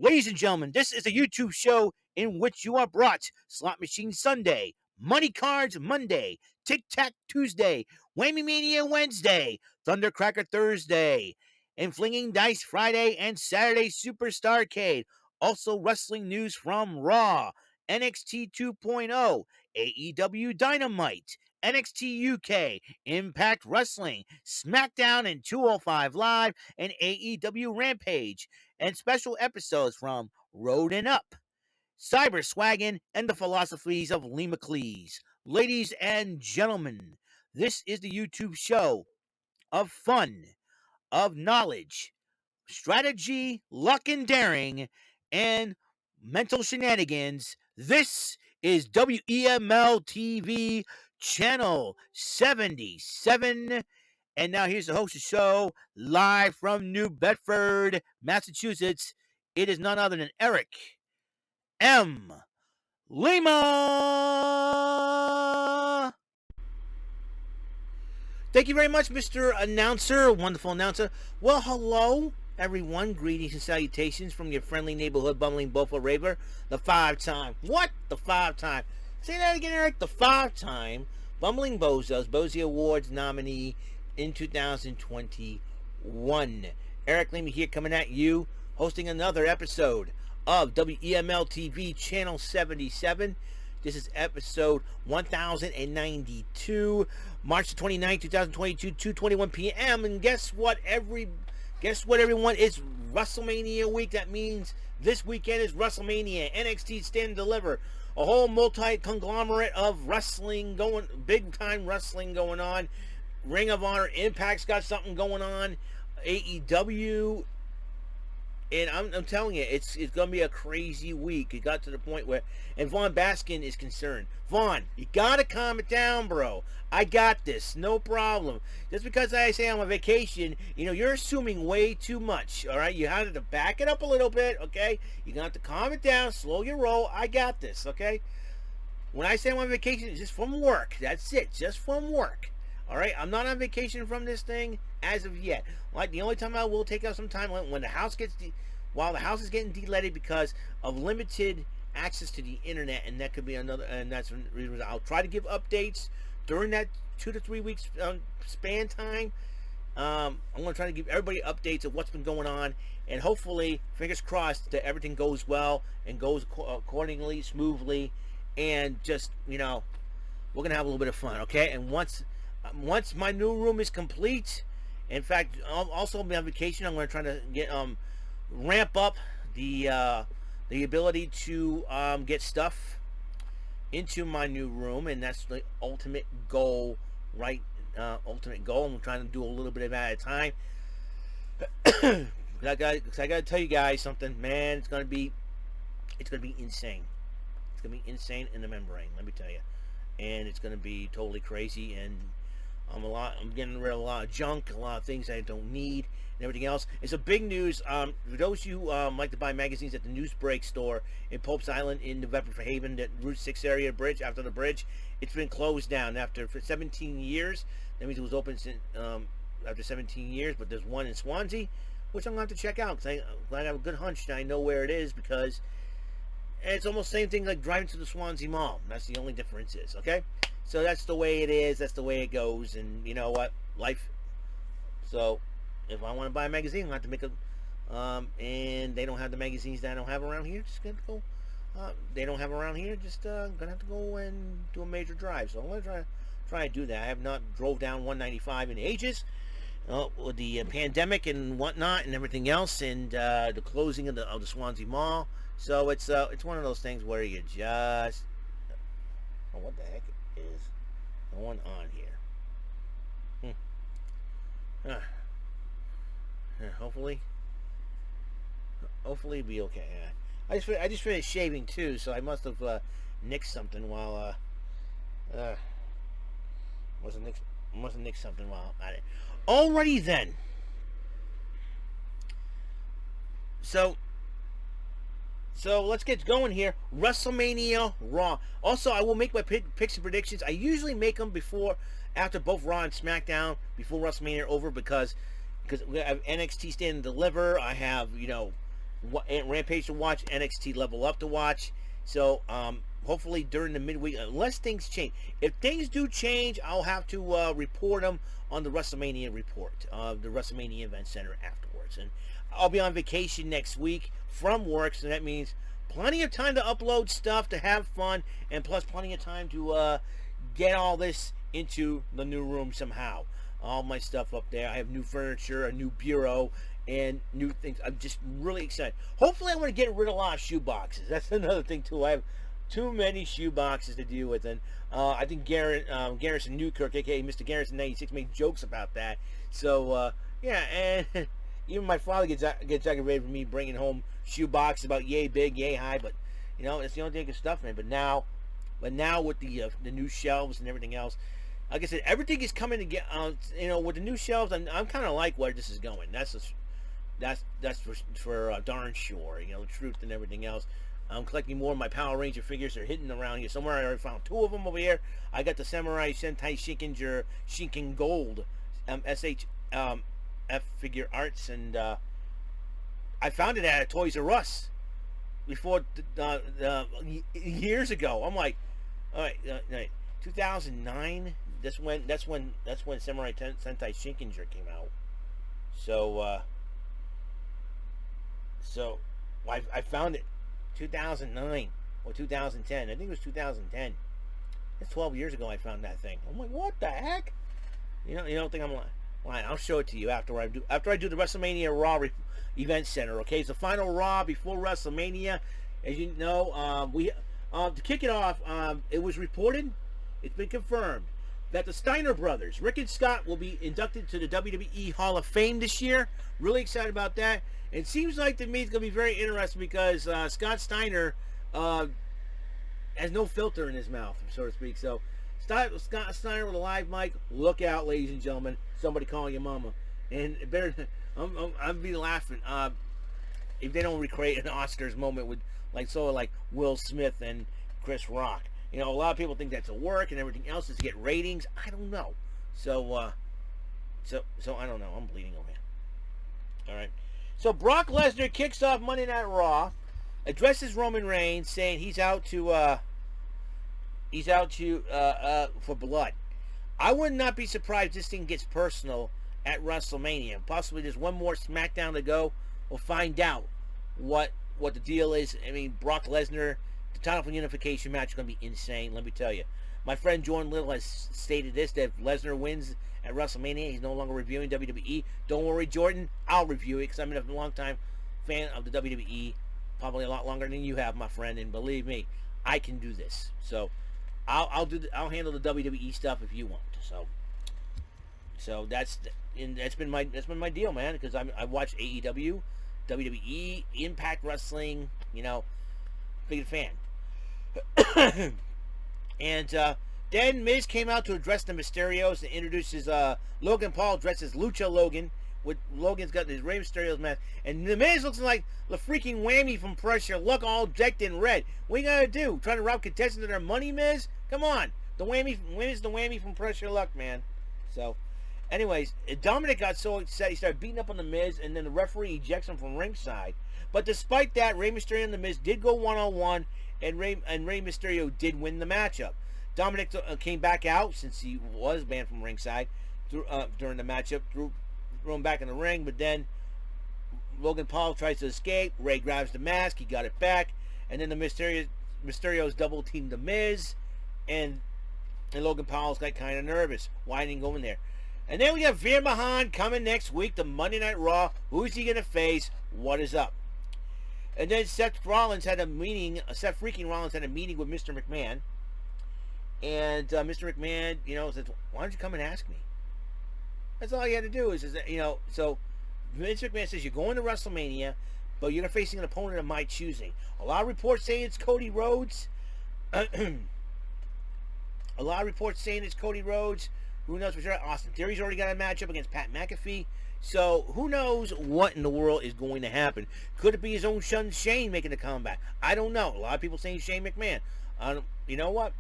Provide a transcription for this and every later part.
Ladies and gentlemen, this is a YouTube show in which you are brought Slot Machine Sunday, Money Cards Monday, Tic Tac Tuesday, Whammy Mania Wednesday, Thundercracker Thursday, and Flinging Dice Friday and Saturday Superstarcade. Also, wrestling news from Raw, NXT 2.0, AEW Dynamite, NXT UK, Impact Wrestling, SmackDown and 205 Live, and AEW Rampage, and special episodes from Road and Up, Cyber Swaggin', and the philosophies of Lee McLeese. Ladies and gentlemen, this is the YouTube show of fun, of knowledge, strategy, luck and daring, and mental shenanigans. This is WEML-TV Channel 77. And now here's the host of the show, live from New Bedford, Massachusetts. It is none other than Eric M. Lima. Thank you very much, Mr. Announcer, wonderful announcer. Well, hello, everyone. Greetings and salutations from your friendly neighborhood bumbling buffalo raver, the 5-time. What? The 5-time. Say that again, Eric. The 5-time bumbling bozos, Bozy Awards nominee in 2021. Eric Lima here, coming at you, hosting another episode of WEML TV Channel 77. This is episode 1092, March the 29th, 2022, 2:21 p.m. And guess what, everyone? It's WrestleMania week. That means this weekend is WrestleMania, NXT Stand and Deliver, a whole multi-conglomerate of wrestling going, big-time wrestling going on. Ring of Honor, Impact's got something going on, AEW. And I'm telling you, it's going to be a crazy week. It got to the point where, and Vaughn Baskin is concerned. Vaughn, you got to calm it down, bro. I got this. No problem. Just because I say I'm on vacation, you're assuming way too much, all right? You have to back it up a little bit, okay? You're going to have to calm it down, slow your roll. I got this, okay? When I say I'm on vacation, it's just from work. That's it, just from work. All right? I'm not on vacation from this thing as of yet. Like, the only time I will take out some time when the house gets while the house is getting de-leaded because of limited access to the internet, and that could be another, and that's the reason I'll try to give updates during that 2 to 3 weeks span time. I'm going to try to give everybody updates of what's been going on, and hopefully, fingers crossed, that everything goes well and goes accordingly, smoothly, and just, we're going to have a little bit of fun, okay? And once my new room is complete, in fact, I'll also be on vacation. I'm going to try to get ramp up the ability to get stuff into my new room, and that's the ultimate goal, right? Ultimate goal. I'm trying to do a little bit of that at a time. I got to tell you guys something, man. It's gonna be insane. It's gonna be insane in the membrane. Let me tell you, and it's gonna be totally crazy. And I'm getting rid of a lot of junk, a lot of things I don't need, and everything else. It's a big news. For those of you who like to buy magazines at the Newsbreak store in Pope's Island in New Bedford Haven, that Route 6 area bridge, after the bridge, it's been closed down for 17 years. That means it was open since, after 17 years, but there's one in Swansea, which I'm going to have to check out, because I have a good hunch that I know where it is, because it's almost the same thing like driving to the Swansea Mall. That's the only difference is, okay? So that's the way it is. That's the way it goes. And you know what? Life. So if I want to buy a magazine, I have to make a... and they don't have the magazines that I don't have around here. Just going to go... they don't have around here. Just going to have to go and do a major drive. So I'm going to try to do that. I have not drove down 195 in ages. With the pandemic and whatnot and everything else. And the closing of the Swansea Mall. So it's one of those things where you just... Oh, what the heck is going on here? Hopefully it'll be okay. I just finished shaving too, so I must have nicked something while must have nicked something while at it. Alrighty then. So let's get going here. WrestleMania Raw. Also, I will make my picks and predictions. I usually make them after both Raw and SmackDown, before WrestleMania are over, because we have NXT Stand and Deliver. I have, Rampage to watch, NXT Level Up to watch. So hopefully during the midweek, unless things change. If things do change, I'll have to report them on the WrestleMania report, the WrestleMania Event Center afterwards. And I'll be on vacation next week from work, so that means plenty of time to upload stuff, to have fun, and plus plenty of time to get all this into the new room somehow. All my stuff up there. I have new furniture, a new bureau, and new things. I'm just really excited. Hopefully I want to get rid of a lot of shoe boxes. That's another thing too. I have too many shoe boxes to deal with, and I think Garrison Newkirk, aka Mr. Garrison 96, made jokes about that. So yeah, and even my father gets aggravated with me bringing home shoe boxes about yay big, yay high, but you know, it's the only thing I can stuff in. But now with the new shelves and everything else, like I said, everything is coming to get. You know, with the new shelves, I'm kind of like where this is going. That's for darn sure. You know, the truth and everything else. I'm collecting more of my Power Ranger figures. They're hidden around here somewhere. I already found 2 of them over here. I got the Samurai Sentai Shinken Gold SHF figure arts, and I found it at a Toys R Us before years ago. I'm like, all right, 2009. That's when Samurai Sentai Shinkenger came out. So I found it 2009 or 2010. I think it was 2010. That's 12 years ago I found that thing. I'm like, what the heck? You don't think I'm lying? I'll show it to you after I do the WrestleMania Raw Event Center. Okay, it's the final Raw before WrestleMania. As you know, we to kick it off, it was reported, it's been confirmed, that the Steiner brothers, Rick and Scott, will be inducted to the WWE Hall of Fame this year. Really excited about that. It seems like to me it's going to be very interesting because Scott Steiner has no filter in his mouth, so to speak. So Scott Steiner with a live mic. Look out, ladies and gentlemen. Somebody calling your mama. And it better, I'm be laughing if they don't recreate an Oscars moment with like Will Smith and Chris Rock. You know, a lot of people think that's a work and everything else is to get ratings. I don't know. So I don't know. I'm bleeding over here. All right. So Brock Lesnar kicks off Monday Night Raw, addresses Roman Reigns, saying he's out to for blood. I would not be surprised if this thing gets personal at WrestleMania. Possibly there's one more SmackDown to go. We'll find out what the deal is. I mean, Brock Lesnar, the title for the unification match is going to be insane. Let me tell you. My friend Jordan Little has stated this, that if Lesnar wins at WrestleMania, he's no longer reviewing WWE. Don't worry, Jordan. I'll review it because I'm a long-time fan of the WWE. Probably a lot longer than you have, my friend. And believe me, I can do this. So I'll handle the WWE stuff if you want. So that's been my deal, man. Because I watch AEW, WWE, Impact Wrestling. You know, big fan. And then Miz came out to address the Mysterios and introduces Logan Paul dresses Lucha Logan. With Logan's got his Rey Mysterio's mask, and the Miz looks like the freaking Whammy from Pressure. Look, all decked in red. What you gotta do? Trying to rob contestants of their money, Miz? Come on, the Whammy from Pressure Luck, man. So, anyways, Dominic got so upset he started beating up on the Miz, and then the referee ejects him from ringside. But despite that, Rey Mysterio and the Miz did go one-on-one, and Rey Mysterio did win the matchup. Dominic came back out since he was banned from ringside during the matchup. Threw him back in the ring, but then Logan Paul tries to escape. Rey grabs the mask. He got it back, and then the Mysterios double teamed the Miz, and Logan Paul's got kind of nervous. Why didn't he go in there? And then we got Veer Mahan coming next week to Monday Night Raw. Who's he gonna face? What is up? And then Seth freaking Rollins had a meeting with Mr. McMahon. And Mr. McMahon, said, why don't you come and ask me? That's all you had to do is so Vince McMahon says, you're going to WrestleMania, but you're facing an opponent of my choosing. A lot of reports saying it's Cody Rhodes. A lot of reports saying it's Cody Rhodes. Who knows for sure? Austin Theory's already got a matchup against Pat McAfee. So who knows what in the world is going to happen? Could it be his own son Shane making a comeback? I don't know. A lot of people saying Shane McMahon. You know what?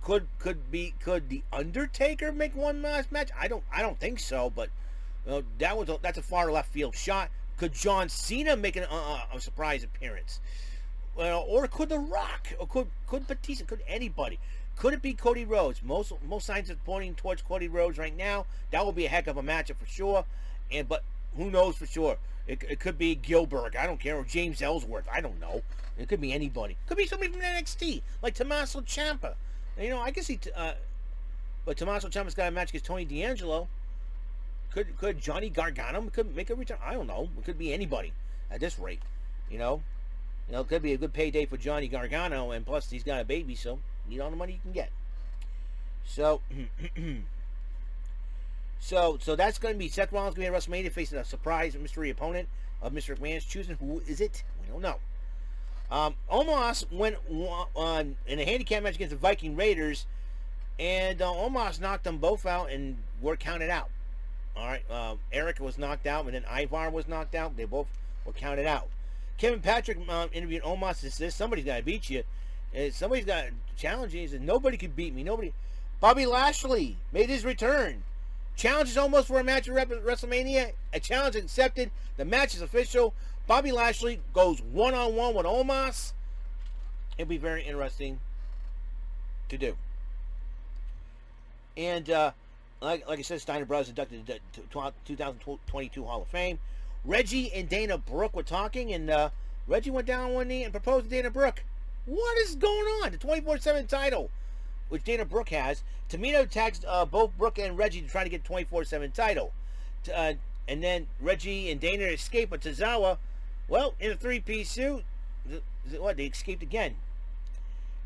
Could the Undertaker make one last match? I don't think so. But that's a far left field shot. Could John Cena make a surprise appearance? Well, or could The Rock? Or could Batista? Could anybody? Could it be Cody Rhodes? Most signs are pointing towards Cody Rhodes right now. That will be a heck of a matchup for sure. But who knows for sure? It could be Gilbert. I don't care. Or James Ellsworth. I don't know. It could be anybody. Could be somebody from NXT, like Tommaso Ciampa. You know, I can see. But Tommaso Ciampa's got a match against Tony D'Angelo. Could Johnny Gargano could make a return? I don't know. It could be anybody at this rate. You know, it could be a good payday for Johnny Gargano, and plus he's got a baby, so you need all the money you can get. So, so that's going to be Seth Rollins going to be at WrestleMania facing a surprise mystery opponent of Mr. McMahon's choosing. Who is it? We don't know. Omos went on in a handicap match against the Viking Raiders, and Omos knocked them both out and were counted out. All right, Eric was knocked out, and then Ivar was knocked out. They both were counted out. Kevin Patrick interviewed Omos and says, somebody's got to beat you. And somebody's got to challenge you. He said, nobody could beat me. Nobody. Bobby Lashley made his return. Challenge is almost for a match at WrestleMania. A challenge accepted. The match is official. Bobby Lashley goes one-on-one with Omos. It'll be very interesting to do. And like I said, Steiner Brothers inducted into 2022 Hall of Fame. Reggie and Dana Brooke were talking, and Reggie went down on one knee and proposed to Dana Brooke. What is going on? The 24/7 title, which Dana Brooke has. Tamina attacks both Brooke and Reggie to try to get the 24/7 title. And then Reggie and Dana escape, but Tozawa, well, in a three-piece suit, they escaped again.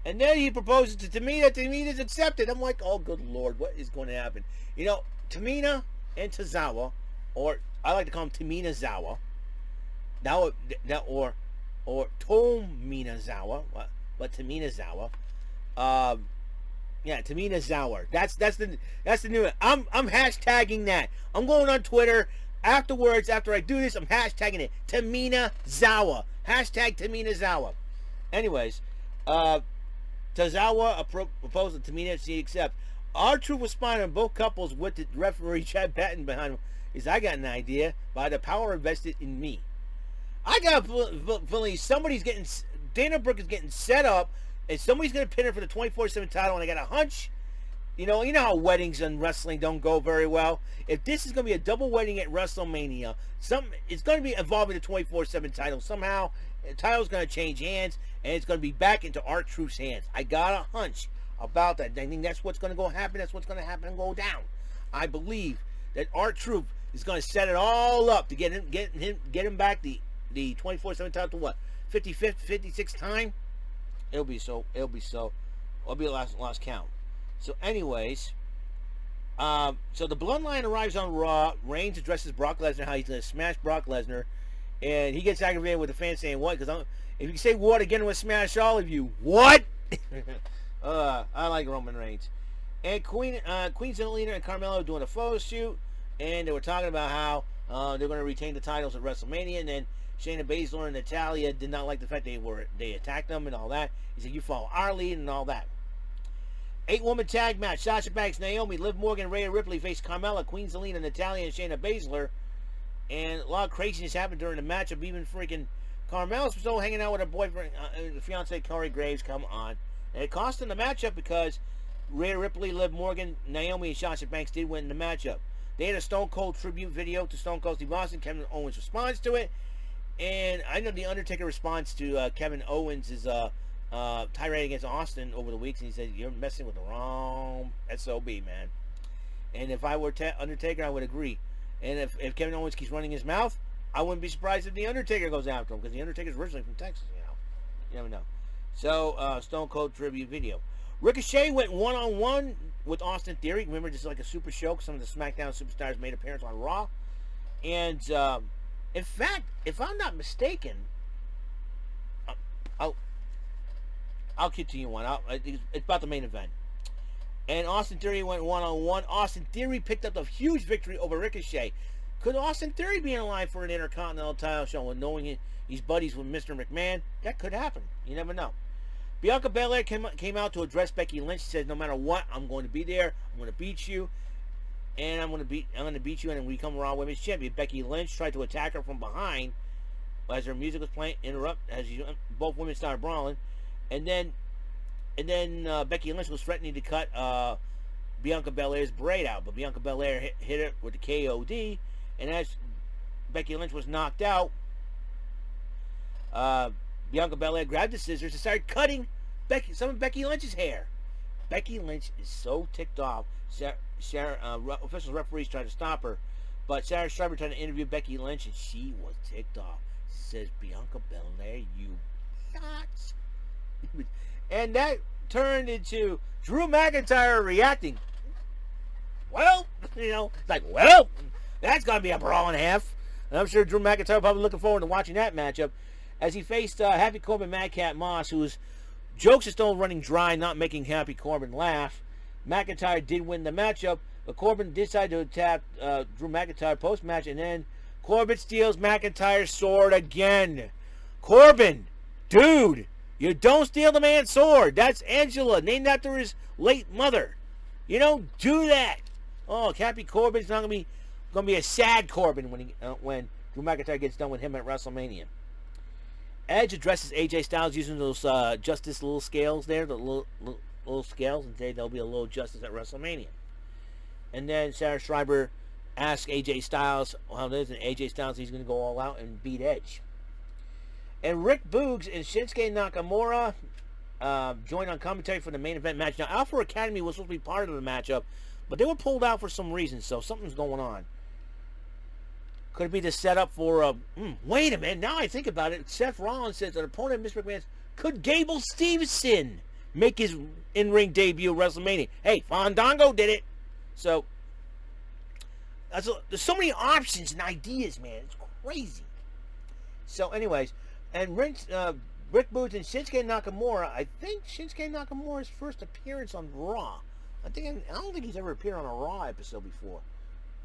And then he proposes to Tamina. Tamina's accepted. I'm like, oh, good Lord, what is going to happen? You know, Tamina and Tozawa, or I like to call him Tamina Zawa. Or Tomina Zawa, but Tamina Zawa. Yeah, Tamina Zawa. That's the new one. I'm hashtagging that. I'm going on Twitter afterwards. After I do this, I'm hashtagging it. Tamina Zawa. Hashtag Tamina Zawa. Anyways, Tozawa proposed to Tamina, she accept. R-Truth responded on both couples with the referee Chad Patton behind him. Is I got an idea by the power invested in me. I got a feeling somebody's getting, Dana Brooke is getting set up, and somebody's going to pin her for the 24/7 title, and I got a hunch. You know how weddings and wrestling don't go very well. If this is going to be a double wedding at WrestleMania, it's going to be involving the 24/7 title. Somehow, the title's going to change hands, and it's going to be back into R-Truth's hands. I got a hunch about that. I think that's what's going to happen. That's what's going to happen and go down. I believe that R-Truth is going to set it all up to get him back the 24/7 title to what? 55th, 56th time? It'll be a last count. So anyways, so the Bloodline arrives on Raw. Reigns addresses Brock Lesnar, how he's going to smash Brock Lesnar. And he gets aggravated with the fans saying, what? Because if you say what again, we'll smash all of you. What? I like Roman Reigns. And Queen Zelina and Carmella are doing a photo shoot. And they were talking about how they're going to retain the titles at WrestleMania. And then Shayna Baszler and Natalya did not like the fact they attacked them and all that. He said, you follow our lead and all that. 8-woman tag match. Sasha Banks, Naomi, Liv Morgan, Rhea Ripley face Carmella, Queen Zelina, Natalya, and Shayna Baszler. And a lot of craziness happened during the matchup. Even freaking Carmella's still hanging out with her boyfriend, fiance Corey Graves. Come on. And it cost them the matchup because Rhea Ripley, Liv Morgan, Naomi, and Sasha Banks did win the matchup. They had a Stone Cold tribute video to Stone Cold Steve Austin. Kevin Owens responds to it. And I know the Undertaker responds to Kevin Owens' tirade against Austin over the weeks, and he said, you're messing with the wrong SOB, man. And if I were Undertaker, I would agree. And if Kevin Owens keeps running his mouth, I wouldn't be surprised if the Undertaker goes after him, because the Undertaker's originally from Texas, you never know. So, Stone Cold tribute video. Ricochet went one-on-one with Austin Theory. Remember, this is like a super show, because some of the SmackDown superstars made appearance on Raw. And, in fact, if I'm not mistaken, I'll get to you one. It's about the main event. And Austin Theory went one-on-one. Austin Theory picked up a huge victory over Ricochet. Could Austin Theory be in line for an Intercontinental title show and knowing he's buddies with Mr. McMahon? That could happen. You never know. Bianca Belair came out to address Becky Lynch. She said, no matter what, I'm going to be there. I'm going to beat you. and I'm gonna beat you, and we become Raw Women's Champion. Becky Lynch tried to attack her from behind as her music was playing, both women started brawling, and then Becky Lynch was threatening to cut Bianca Belair's braid out, but Bianca Belair hit her with the KOD, and as Becky Lynch was knocked out, Bianca Belair grabbed the scissors and started cutting some of Becky Lynch's hair. Becky Lynch is so ticked off. Officials, referees tried to stop her, but Sarah Schreiber tried to interview Becky Lynch, and she was ticked off. She says, "Bianca Belair, you nuts!" And that turned into Drew McIntyre reacting. Well, well, that's gonna be a brawl and a half. And I'm sure Drew McIntyre probably looking forward to watching that matchup as he faced Happy Corbin, Madcap Moss, whose jokes are still running dry, not making Happy Corbin laugh. McIntyre did win the matchup, but Corbin decided to attack Drew McIntyre post-match, and then Corbin steals McIntyre's sword again. Corbin, dude, you don't steal the man's sword. That's Angela, named after his late mother. You don't do that. Oh, Happy Corbin's not gonna be a sad Corbin when Drew McIntyre gets done with him at WrestleMania. Edge addresses AJ Styles using those Justice little scales there, the little scales, and say there'll be a little Justice at WrestleMania. And then Sarah Schreiber asks AJ Styles how it is, and AJ Styles he's going to go all out and beat Edge. And Rick Boogs and Shinsuke Nakamura joined on commentary for the main event match. Now, Alpha Academy was supposed to be part of the matchup, but they were pulled out for some reason, so something's going on. Could it be the setup for wait a minute, now I think about it. Seth Rollins says that opponent of Mr. McMahon's, could Gable Steveson make his in-ring debut at WrestleMania? Hey, Fandango did it. So, there's so many options and ideas, man. It's crazy. So, anyways, and Rick Boogs and Shinsuke Nakamura, I think Shinsuke Nakamura's first appearance on Raw. I don't think he's ever appeared on a Raw episode before.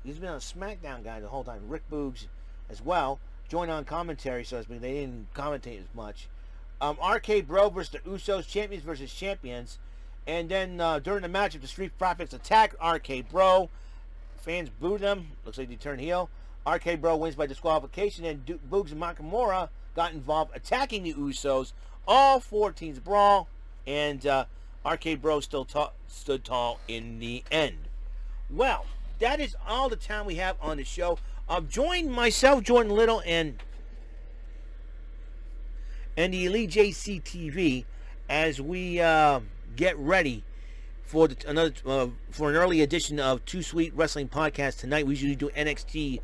He's been a SmackDown guy the whole time. Rick Boogs as well joined on commentary, so they didn't commentate as much. RK Bro versus the Usos, champions versus champions. And then during the match, the Street Profits attack RK Bro. Fans booed them. Looks like they turned heel. RK Bro wins by disqualification, and Boogs and Nakamura got involved attacking the Usos. All 14's brawl, and RK Bro still stood tall in the end. Well, that is all the time we have on the show. Join myself, Jordan Little, and the Elite JC TV as we get ready for for an early edition of Too Sweet Wrestling Podcast tonight. We usually do NXT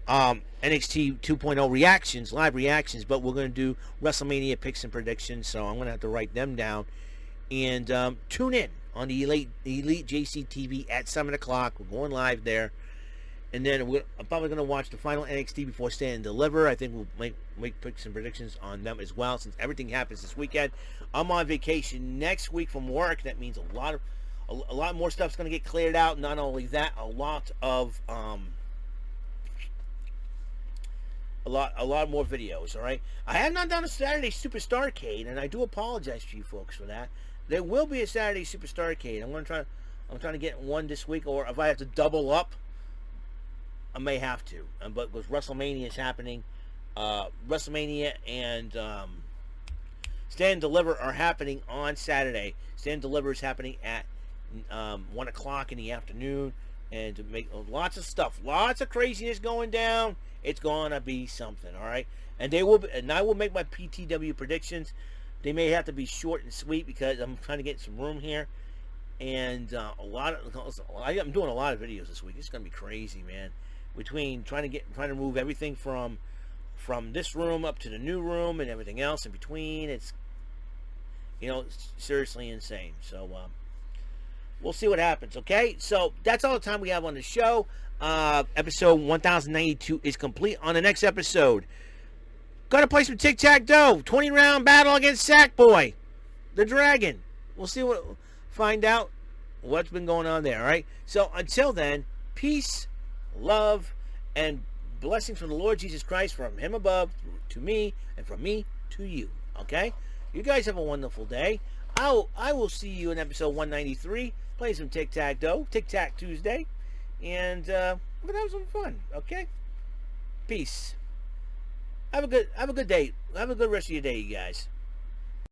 2.0 reactions, live reactions, but we're going to do WrestleMania picks and predictions, so I'm going to have to write them down. And tune in on the Elite JC TV at 7 o'clock. We're going live there. And then I'm probably going to watch the final NXT before Stand and Deliver. I think we'll make picks and predictions on them as well, since everything happens this weekend. I'm on vacation next week from work. That means a lot more stuff's going to get cleared out. Not only that, a lot more videos. All right, I have not done a Saturday Superstarcade, and I do apologize to you folks for that. There will be a Saturday Superstarcade. I'm trying to get one this week, or if I have to double up, I may have to. But because WrestleMania is happening, WrestleMania and Stand and Deliver are happening on Saturday. Stand and Deliver is happening at 1 o'clock in the afternoon, and to make lots of stuff, lots of craziness going down. It's gonna be something, all right. And I will make my PTW predictions. They may have to be short and sweet because I'm trying to get some room here, and I'm doing a lot of videos this week. It's gonna be crazy, man. Between trying to move everything from this room up to the new room and everything else in between, it's seriously insane. So we'll see what happens. Okay, so that's all the time we have on the show. Episode 1092 is complete. On the next episode, gotta play some tic-tac-toe. 20-round battle against Sackboy, the Dragon. We'll find out what's been going on there. All right. So until then, peace, love, and blessings from the Lord Jesus Christ, from Him above to me, and from me to you. Okay. You guys have a wonderful day. I will see you in episode 193. Play some tic-tac-toe, Tic-Tac Tuesday. and we're gonna have some fun. Okay. Peace. Have a good day. Have a good rest of your day, you guys.